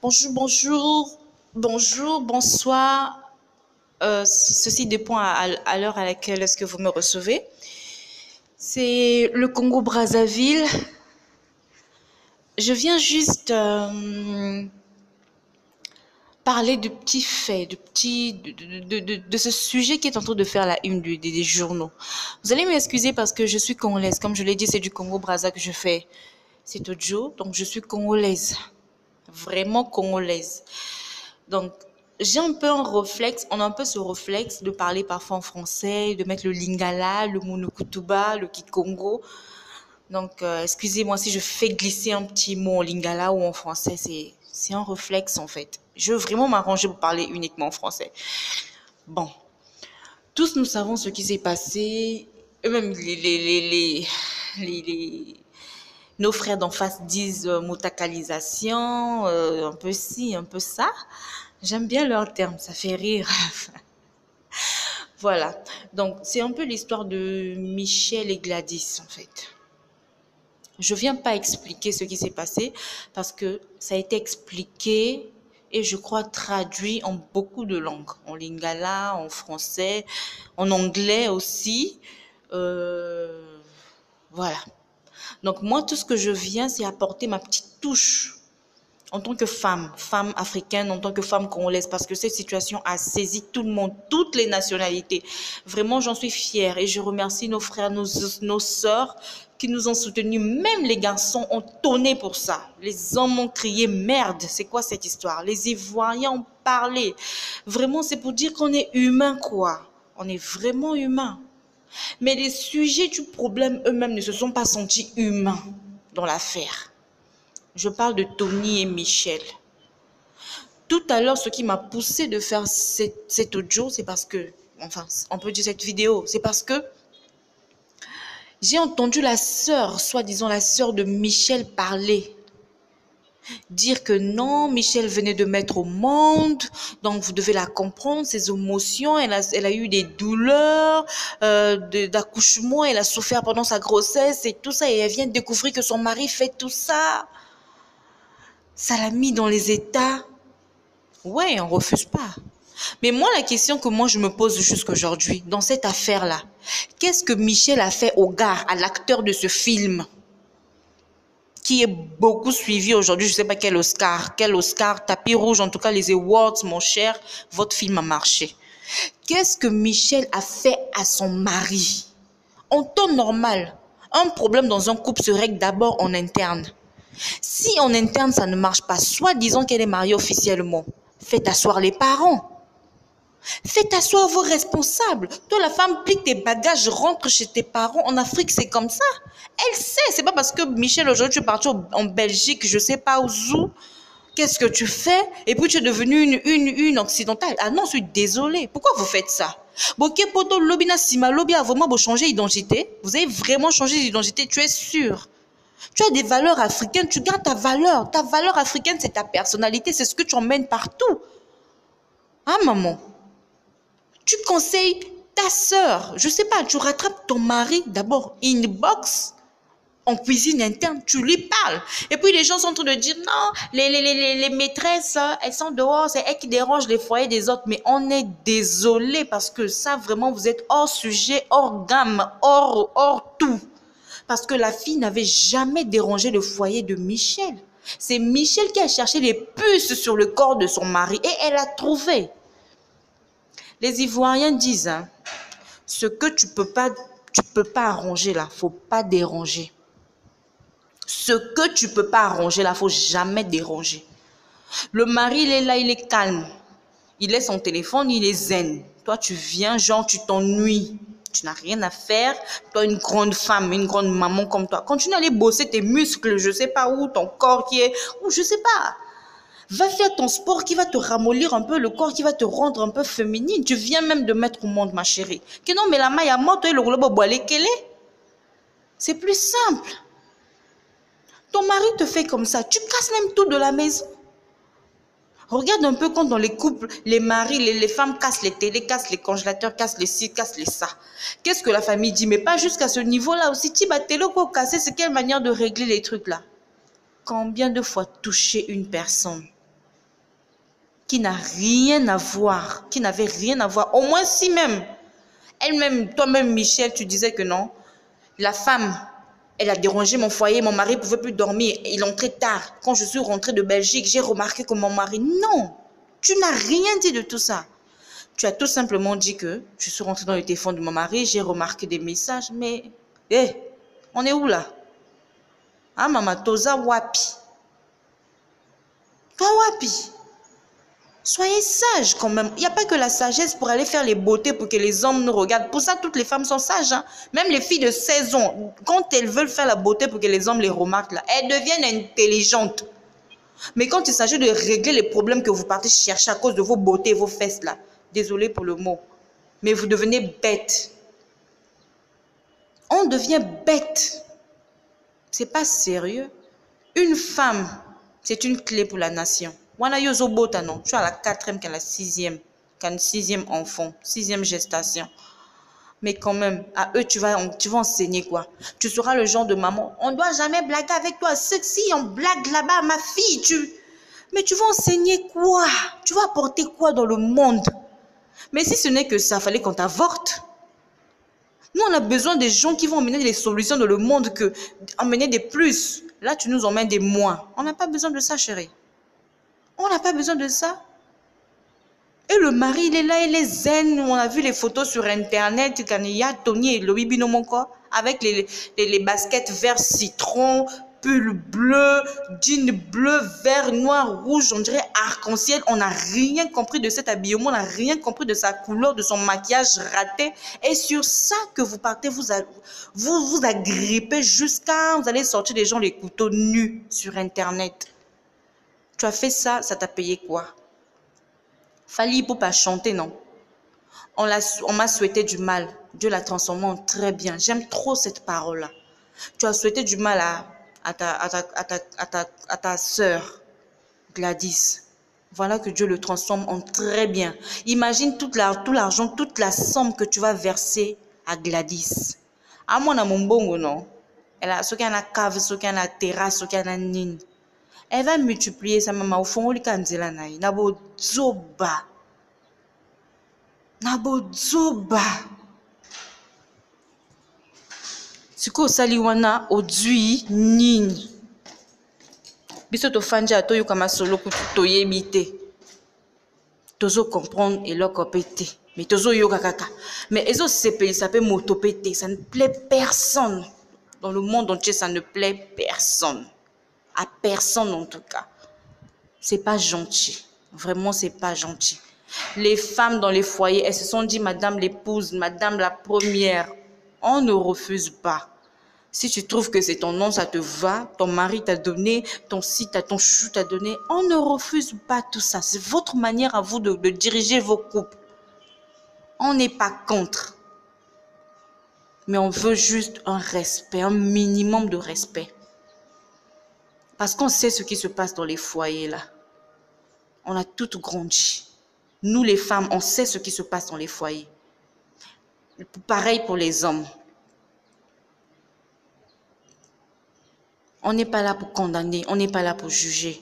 Bonjour, bonjour, bonjour, bonsoir. Ceci dépend à l'heure à laquelle est-ce que vous me recevez. C'est le Congo-Brazzaville. Je viens juste parler de petits faits, de ce sujet qui est en train de faire la une des journaux. Vous allez m'excuser parce que je suis congolaise. Comme je l'ai dit, c'est du Congo-Brazza que je fais cet audio. Donc, je suis congolaise. Vraiment congolaise. Donc, j'ai un peu un réflexe, on a un peu ce réflexe de parler parfois en français, de mettre le lingala, le monokutuba, le kikongo. Donc, excusez-moi si je fais glisser un petit mot en lingala ou en français, c'est un réflexe en fait. Je veux vraiment m'arranger pour parler uniquement en français. Bon, tous nous savons ce qui s'est passé. Eux-mêmes, nos frères d'en face disent motakalisation, un peu ci, un peu ça. J'aime bien leur terme, ça fait rire. Voilà. Donc, c'est un peu l'histoire de Michel et Gladys, en fait. Je viens pas expliquer ce qui s'est passé parce que ça a été expliqué et je crois traduit en beaucoup de langues. En lingala, en français, en anglais aussi. Voilà. Donc, moi, tout ce que je viens, c'est apporter ma petite touche en tant que femme, femme africaine, en tant que femme congolaise, parce que cette situation a saisi tout le monde, toutes les nationalités. Vraiment, j'en suis fière et je remercie nos frères, nos sœurs qui nous ont soutenus. Même les garçons ont tonné pour ça. Les hommes ont crié merde, c'est quoi cette histoire? Les Ivoiriens ont parlé. Vraiment, c'est pour dire qu'on est humain, quoi. On est vraiment humain. Mais les sujets du problème eux-mêmes ne se sont pas sentis humains dans l'affaire. Je parle de Tony et Michel. Tout à l'heure, ce qui m'a poussé de faire cet audio, c'est parce que, enfin, on peut dire cette vidéo, c'est parce que j'ai entendu la sœur, soi-disant la sœur de Michel parler. Dire que non, Michel venait de mettre au monde, donc vous devez la comprendre, ses émotions, elle a eu des douleurs d'accouchement, elle a souffert pendant sa grossesse et tout ça, et elle vient de découvrir que son mari fait tout ça. Ça l'a mis dans les états. Ouais, on refuse pas. Mais moi, la question que moi je me pose jusqu'aujourd'hui, dans cette affaire-là, qu'est-ce que Michel a fait au gars, à l'acteur de ce film, qui est beaucoup suivi aujourd'hui, je ne sais pas quel Oscar, tapis rouge, en tout cas les awards, mon cher, votre film a marché. Qu'est-ce que Michel a fait à son mari? En temps normal, un problème dans un couple se règle d'abord en interne. Si en interne ça ne marche pas, soit disons qu'elle est mariée officiellement, faites asseoir les parents. Faites asseoir vos responsables. Toi, la femme, plie tes bagages, rentre chez tes parents. En Afrique, c'est comme ça. Elle sait. C'est pas parce que Michel, aujourd'hui, tu es parti en Belgique, je sais pas où. Qu'est-ce que tu fais? Et puis, tu es devenue une occidentale. Ah non, je suis désolée. Pourquoi vous faites ça? Boké poto lobina sima lobi a vraiment changé d'identité. Vous avez vraiment changé d'identité, tu es sûr? Tu as des valeurs africaines, tu gardes ta valeur. Ta valeur africaine, c'est ta personnalité, c'est ce que tu emmènes partout. Ah, maman? Tu conseilles ta sœur, je sais pas, tu rattrapes ton mari d'abord inbox en cuisine interne, tu lui parles. Et puis les gens sont en train de dire non, les maîtresses, elles sont dehors, c'est elles qui dérangent les foyers des autres. Mais on est désolé parce que ça vraiment vous êtes hors sujet, hors gamme, hors tout. Parce que la fille n'avait jamais dérangé le foyer de Michel. C'est Michel qui a cherché les puces sur le corps de son mari et elle a trouvé. Les Ivoiriens disent, hein, ce que tu peux pas arranger là, faut pas déranger. Ce que tu peux pas arranger là, faut jamais déranger. Le mari, il est là, il est calme. Il est son téléphone, il est zen. Toi, tu viens, genre, tu t'ennuies. Tu n'as rien à faire. Toi, une grande femme, une grande maman comme toi. Continue à aller bosser tes muscles, je sais pas où, ton corps qui est, ou je sais pas. Va faire ton sport qui va te ramollir un peu le corps, qui va te rendre un peu féminine. Tu viens même de mettre au monde, ma chérie. Que non, mais la maille à moto et le rouleau boalé qu'elle est. C'est plus simple. Ton mari te fait comme ça. Tu casses même tout de la maison. Regarde un peu quand dans les couples, les maris, les femmes cassent les télés, cassent les congélateurs, cassent les ci, cassent les ça. Qu'est-ce que la famille dit? Mais pas jusqu'à ce niveau-là aussi. Tu vas télé quoi casser, c'est quelle manière de régler les trucs là? Combien de fois toucher une personne? qui n'a rien à voir, qui n'avait rien à voir. Au moins si même, elle-même, toi-même Michel, tu disais que non, la femme, elle a dérangé mon foyer, mon mari ne pouvait plus dormir, il entrait tard. Quand je suis rentrée de Belgique, j'ai remarqué que mon mari, non, tu n'as rien dit de tout ça. Tu as tout simplement dit que je suis rentrée dans le téléphone de mon mari, j'ai remarqué des messages, mais, on est où là? Ah, maman, toza wapi? Toi wapi? Soyez sages quand même. Il n'y a pas que la sagesse pour aller faire les beautés pour que les hommes nous regardent. Pour ça, toutes les femmes sont sages. Hein? Même les filles de 16 ans, quand elles veulent faire la beauté pour que les hommes les remarquent, là, elles deviennent intelligentes. Mais quand il s'agit de régler les problèmes que vous partez chercher à cause de vos beautés et vos fesses, là, désolé pour le mot, mais vous devenez bête. On devient bête. C'est pas sérieux. Une femme, c'est une clé pour la nation. Wana yozo bota non, tu as la 4e, qu'à la 6e, qu'à une 6e enfant, 6e gestation. Mais quand même, à eux, tu vas enseigner quoi? Tu seras le genre de maman, on ne doit jamais blaguer avec toi. Si on blague là-bas, ma fille, mais tu vas enseigner quoi? Tu vas apporter quoi dans le monde? Mais si ce n'est que ça, fallait qu'on t'avorte. Nous, on a besoin des gens qui vont emmener des solutions dans le monde, que emmener des plus. Là, tu nous emmènes des moins. On n'a pas besoin de ça, chérie. On n'a pas besoin de ça. Et le mari, il est là, il est zen. On a vu les photos sur Internet. Quand il y a Tony et Louis Binomonko avec les baskets vert citron, pull bleu, jean bleu, vert, noir, rouge. On dirait arc-en-ciel. On n'a rien compris de cet habillement. On n'a rien compris de sa couleur, de son maquillage raté. Et sur ça que vous partez, vous agrippez jusqu'à... Vous allez sortir des gens les couteaux nus sur Internet. Tu as fait ça, ça t'a payé quoi? Fali pour pas chanter, non. On m'a souhaité du mal. Dieu l'a transformé en très bien. J'aime trop cette parole-là. Tu as souhaité du mal à ta sœur, Gladys. Voilà que Dieu le transforme en très bien. Imagine tout l'argent, toute la somme que tu vas verser à Gladys. À moi, dans mon bongo, non. Elle a ce qu'il y a la cave, ce qu'il y a la terrasse, ce qu'il y a la nine. Elle va multiplier sa maman au fond, nabo zoba. Siko saliwana odui nini. Biso to fanja to yo kama solo kutu to yebite. Tozo comprendre et leur copété. Mais tozo yo kaka. Mais ezo sepe ça peut motopété, ça ne plaît personne. Dans le monde entier, ça ne plaît personne. À personne en tout cas. C'est pas gentil. Vraiment, c'est pas gentil. Les femmes dans les foyers, elles se sont dit, madame l'épouse, madame la première, on ne refuse pas. Si tu trouves que c'est ton nom, ça te va, ton mari t'a donné, ton ton chou t'a donné, on ne refuse pas tout ça. C'est votre manière à vous de diriger vos couples. On n'est pas contre. Mais on veut juste un respect, un minimum de respect. Parce qu'on sait ce qui se passe dans les foyers là. On a toutes grandi. Nous les femmes, on sait ce qui se passe dans les foyers. Pareil pour les hommes. On n'est pas là pour condamner, on n'est pas là pour juger.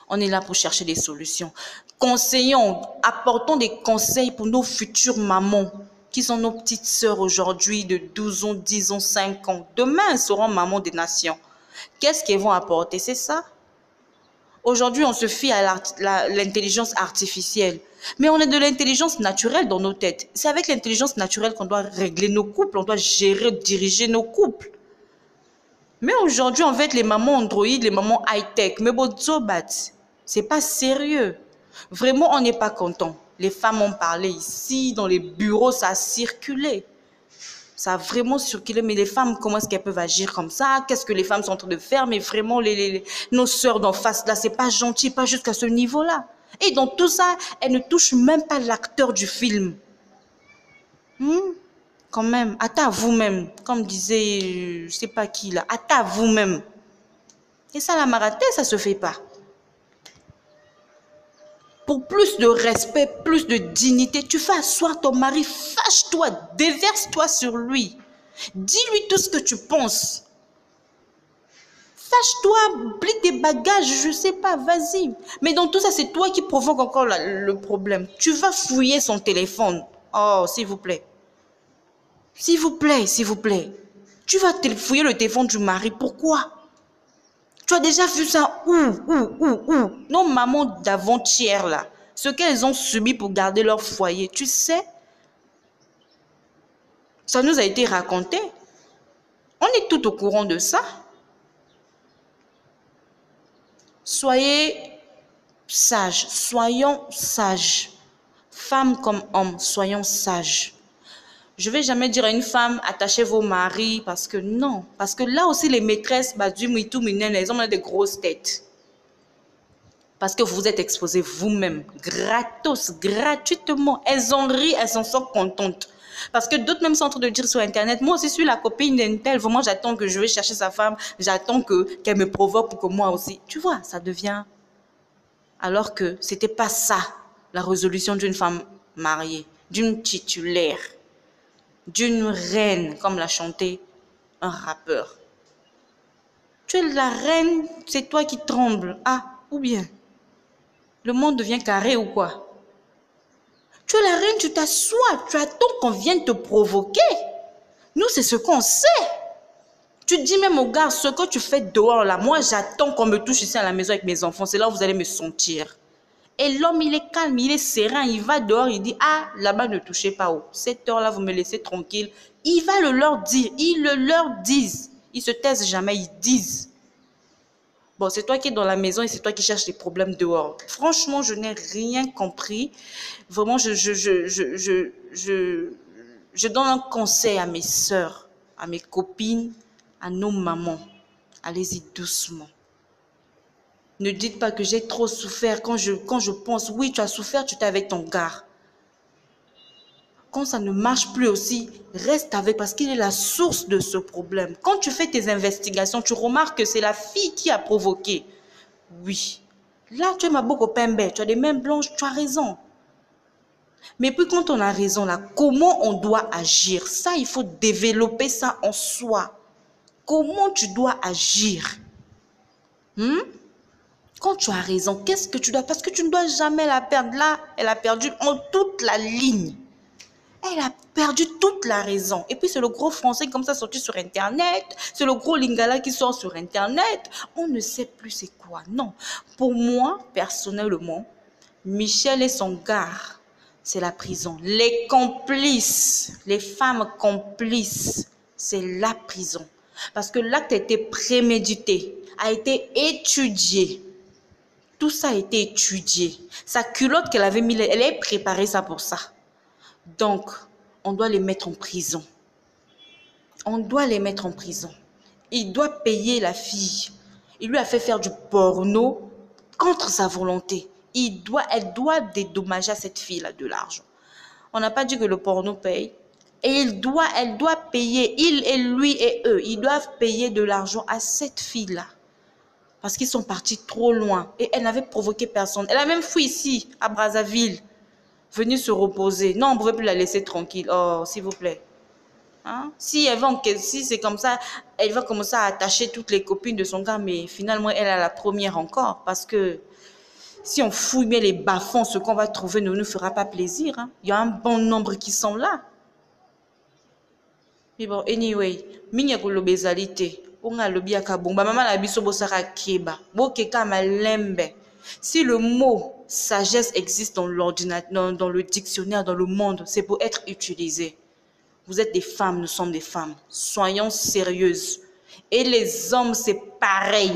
On est là pour chercher des solutions. Conseillons, apportons des conseils pour nos futures mamans, qui sont nos petites sœurs aujourd'hui de 12 ans, 10 ans, 5 ans. Demain, elles seront mamans des nations. Qu'est-ce qu'elles vont apporter? C'est ça. Aujourd'hui, on se fie à l'intelligence artificielle. Mais on a de l'intelligence naturelle dans nos têtes. C'est avec l'intelligence naturelle qu'on doit régler nos couples, on doit gérer, diriger nos couples. Mais aujourd'hui, on veut être les mamans Android, les mamans high-tech. Mais bon, c'est pas sérieux. Vraiment, on n'est pas content. Les femmes ont parlé ici, dans les bureaux, ça a circulé. Ça a vraiment circulé. Mais les femmes, comment est-ce qu'elles peuvent agir comme ça? Qu'est-ce que les femmes sont en train de faire? Mais vraiment, nos sœurs d'en face, là, c'est pas gentil, pas jusqu'à ce niveau-là. Et dans tout ça, elles ne touchent même pas l'acteur du film. Quand même, attends vous-même, comme disait, je sais pas qui là, attends vous-même. Et ça, la marathon, ça se fait pas. Pour plus de respect, plus de dignité, tu fais asseoir ton mari, fâche-toi, déverse-toi sur lui. Dis-lui tout ce que tu penses. Fâche-toi, plie tes bagages, je sais pas, vas-y. Mais dans tout ça, c'est toi qui provoque encore le problème. Tu vas fouiller son téléphone. Oh, s'il vous plaît. S'il vous plaît, s'il vous plaît. Tu vas fouiller le téléphone du mari. Pourquoi? Tu as déjà vu ça où? Nos mamans d'avant-hier, là. Ce qu'elles ont subi pour garder leur foyer. Tu sais, ça nous a été raconté. On est tout au courant de ça. Soyez sages, soyons sages. Femmes comme hommes, soyons sages. Je ne vais jamais dire à une femme, attachez vos maris, parce que non. Parce que là aussi, les maîtresses, elles ont des grosses têtes. Parce que vous êtes exposés vous-même, gratos, gratuitement. Elles ont ri, elles s'en sont contentes. Parce que d'autres même sont en train de dire sur Internet, moi aussi je suis la copine d'une telle, vraiment j'attends que je vais chercher sa femme, j'attends qu'elle me provoque pour que moi aussi. Tu vois, ça devient... Alors que ce n'était pas ça, la résolution d'une femme mariée, d'une titulaire, d'une reine, comme l'a chanté un rappeur. Tu es la reine, c'est toi qui trembles. Ah, ou bien, le monde devient carré ou quoi? Tu es la reine, tu t'assois, tu attends qu'on vienne te provoquer. Nous, c'est ce qu'on sait. Tu dis même aux gars, ce que tu fais dehors là, moi j'attends qu'on me touche ici à la maison avec mes enfants, c'est là où vous allez me sentir. Et l'homme, il est calme, il est serein, il va dehors, il dit, ah, là-bas ne touchez pas haut. Cette heure-là, vous me laissez tranquille. Il va le leur dire, ils le leur disent. Ils se taisent jamais, ils disent. Bon, c'est toi qui es dans la maison et c'est toi qui cherches les problèmes dehors. Franchement, je n'ai rien compris. Vraiment, je donne un conseil à mes sœurs, à mes copines, à nos mamans. Allez-y doucement. Ne dites pas que j'ai trop souffert quand je pense, oui, tu as souffert, tu étais avec ton gars. Quand ça ne marche plus aussi, reste avec parce qu'il est la source de ce problème. Quand tu fais tes investigations, tu remarques que c'est la fille qui a provoqué. Oui. Là, tu es ma beau copain, tu as des mains blanches, tu as raison. Mais puis quand on a raison, là, comment on doit agir? Ça, il faut développer ça en soi. Comment tu dois agir? Quand tu as raison, qu'est-ce que tu dois... Parce que tu ne dois jamais la perdre. Là, elle a perdu en toute la ligne. Elle a perdu toute la raison. Et puis, c'est le gros français comme ça sorti sur Internet. C'est le gros lingala qui sort sur Internet. On ne sait plus c'est quoi. Non. Pour moi, personnellement, Michel et son gars, c'est la prison. Les complices, les femmes complices, c'est la prison. Parce que l'acte a été prémédité, a été étudié. Tout ça a été étudié. Sa culotte qu'elle avait mis, elle a préparé ça pour ça. Donc, on doit les mettre en prison. On doit les mettre en prison. Il doit payer la fille. Il lui a fait faire du porno contre sa volonté. Elle doit dédommager à cette fille-là de l'argent. On n'a pas dit que le porno paye. Et elle doit payer, il et lui et eux, ils doivent payer de l'argent à cette fille-là. Parce qu'ils sont partis trop loin. Et elle n'avait provoqué personne. Elle a même fui ici, à Brazzaville. Venue se reposer. Non, on ne pouvait plus la laisser tranquille. Oh, s'il vous plaît. Hein? Si c'est comme ça, elle va commencer à attacher toutes les copines de son gars, mais finalement, elle est la première encore. Parce que si on fouille bien les bas-fonds, ce qu'on va trouver ne nous fera pas plaisir. Hein? Il y a un bon nombre qui sont là. Mais bon, anyway, minya kolobezalité. Onga lobiaka bomba mama la biso bosaka keba. Bokeka malembe. Si le mot sagesse existe dans l'ordinateur, dans le dictionnaire, dans le monde, c'est pour être utilisé. Vous êtes des femmes, nous sommes des femmes. Soyons sérieuses. Et les hommes, c'est pareil.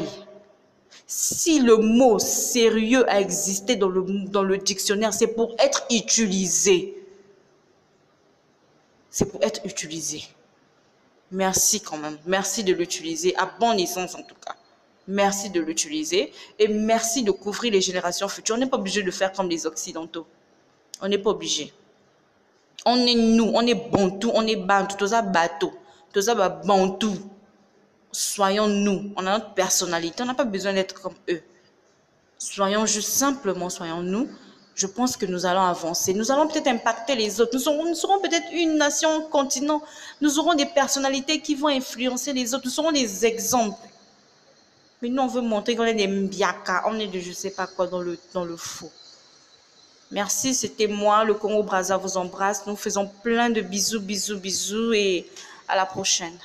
Si le mot sérieux a existé dans le dictionnaire, c'est pour être utilisé. C'est pour être utilisé. Merci quand même. Merci de l'utiliser à bon essence en tout cas. Merci de l'utiliser et merci de couvrir les générations futures. On n'est pas obligé de faire comme les Occidentaux. On n'est pas obligé. On est nous, on est Bantou, on est Bantou, tout ça bateau, tout ça Bantou. Soyons nous, on a notre personnalité, on n'a pas besoin d'être comme eux. Soyons juste simplement, soyons nous. Je pense que nous allons avancer. Nous allons peut-être impacter les autres. Nous serons peut-être une nation, un continent. Nous aurons des personnalités qui vont influencer les autres. Nous serons des exemples. Mais nous, on veut montrer qu'on est des mbiaka, on est de je ne sais pas quoi dans le faux. Merci, c'était moi, le Congo Brazza vous embrasse. Nous faisons plein de bisous, bisous, bisous et à la prochaine.